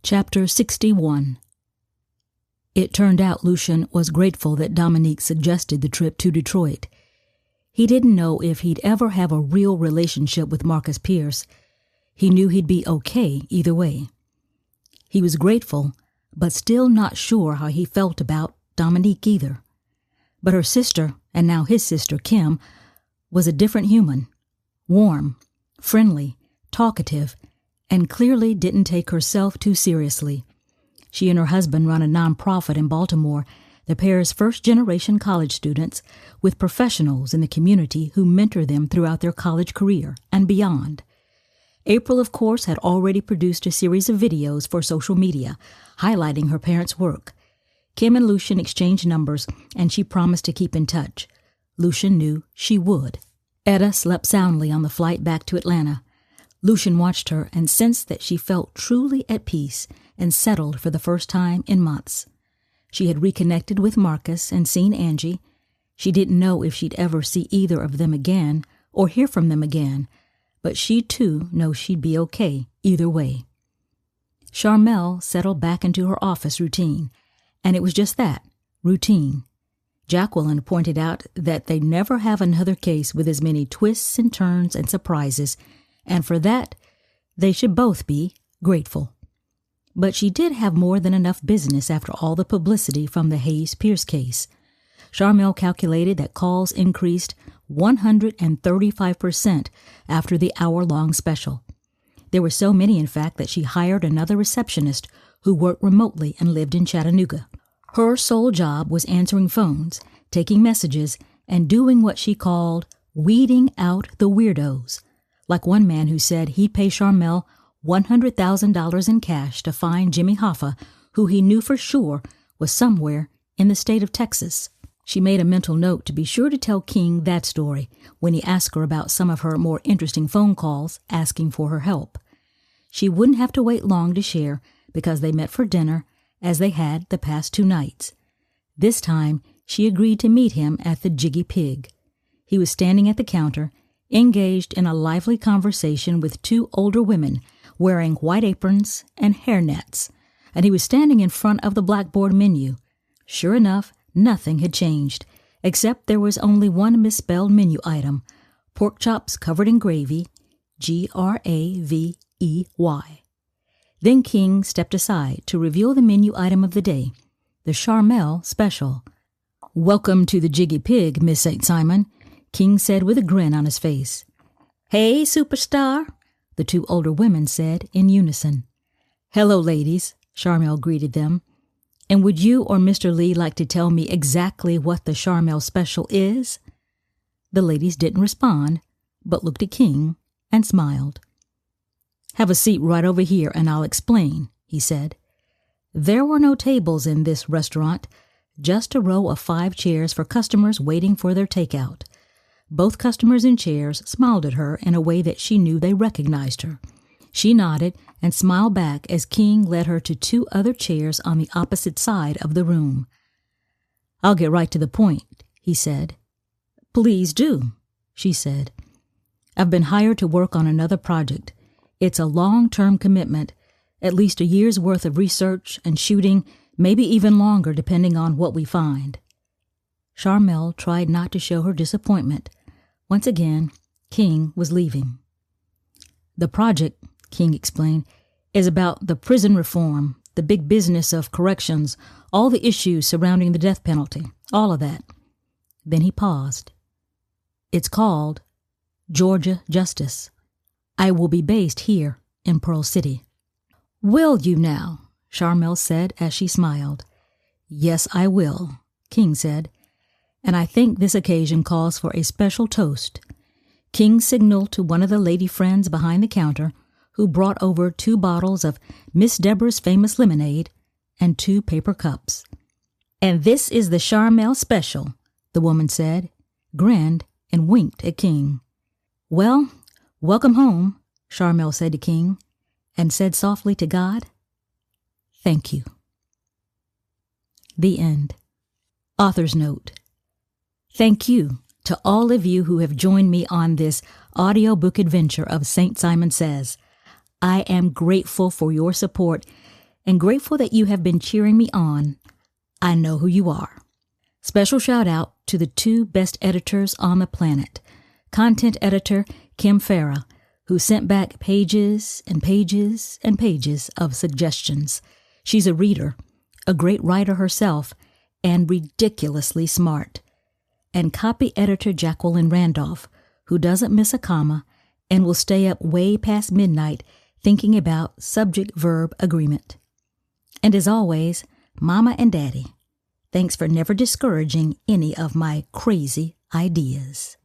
Chapter 61. It turned out Lucien was grateful that Dominique suggested the trip to Detroit. He didn't know if he'd ever have a real relationship with Marcus Pierce. He knew he'd be okay either way. He was grateful, but still not sure how he felt about Dominique either. But her sister, and now his sister, Kim, was a different human. Warm, friendly, talkative, and clearly didn't take herself too seriously. She and her husband run a nonprofit in Baltimore, the pair's first-generation college students, with professionals in the community who mentor them throughout their college career and beyond. April, of course, had already produced a series of videos for social media, highlighting her parents' work. Kim and Lucien exchanged numbers, and she promised to keep in touch. Lucien knew she would. Etta slept soundly on the flight back to Atlanta. Lucien watched her and sensed that she felt truly at peace and settled for the first time in months. She had reconnected with Marcus and seen Angie. She didn't know if she'd ever see either of them again or hear from them again, but she too knows she'd be okay either way. Sharmelle settled back into her office routine, and it was just that, routine. Jacqueline pointed out that they never have another case with as many twists and turns and surprises, and for that, they should both be grateful. But she did have more than enough business after all the publicity from the Hayes-Pierce case. Sharmelle calculated that calls increased 135% after the hour-long special. There were so many, in fact, that she hired another receptionist who worked remotely and lived in Chattanooga. Her sole job was answering phones, taking messages, and doing what she called weeding out the weirdos. Like one man who said he'd pay Sharmelle $100,000 in cash to find Jimmy Hoffa, who he knew for sure was somewhere in the state of Texas. She made a mental note to be sure to tell King that story when he asked her about some of her more interesting phone calls asking for her help. She wouldn't have to wait long to share because they met for dinner as they had the past 2 nights. This time, she agreed to meet him at the Jiggy Pig. He was standing at the counter, engaged in a lively conversation with 2 older women wearing white aprons and hairnets, and he was standing in front of the blackboard menu. Sure enough, nothing had changed, except there was only one misspelled menu item, pork chops covered in gravy, Gravey. Then King stepped aside to reveal the menu item of the day, the Sharmelle special. "Welcome to the Jiggy Pig, Miss St. Simon," King said with a grin on his face. "Hey, superstar," the 2 older women said in unison. "Hello, ladies," Sharmelle greeted them. "And would you or Mr. Lee like to tell me exactly what the Sharmelle special is?" The ladies didn't respond, but looked at King and smiled. "Have a seat right over here and I'll explain," he said. There were no tables in this restaurant, just a row of 5 chairs for customers waiting for their takeout. Both customers in chairs smiled at her in a way that she knew they recognized her. She nodded and smiled back as King led her to 2 other chairs on the opposite side of the room. "I'll get right to the point," he said. "Please do," she said. "I've been hired to work on another project. It's a long-term commitment, at least a year's worth of research and shooting, maybe even longer depending on what we find." Sharmelle tried not to show her disappointment. Once again, King was leaving. "The project," King explained, "is about the prison reform, the big business of corrections, all the issues surrounding the death penalty, all of that." Then he paused. "It's called Georgia Justice. I will be based here in Pearl City." "Will you now?" Sharmelle said as she smiled. "Yes, I will," King said. "And I think this occasion calls for a special toast." King signaled to one of the lady friends behind the counter, who brought over 2 bottles of Miss Deborah's famous lemonade and 2 paper cups. "And this is the Sharmelle special," the woman said, grinned, and winked at King. "Well, welcome home," Sharmelle said to King, and said softly to God, "Thank you." The end. Author's note. Thank you to all of you who have joined me on this audiobook adventure of St. Simon Says. I am grateful for your support, and grateful that you have been cheering me on. I know who you are. Special shout out to the 2 best editors on the planet. Content editor Kim Farah, who sent back pages and pages and pages of suggestions. She's a reader, a great writer herself, and ridiculously smart. And copy editor Jacqueline Randolph, who doesn't miss a comma and will stay up way past midnight thinking about subject-verb agreement. And as always, Mama and Daddy, thanks for never discouraging any of my crazy ideas.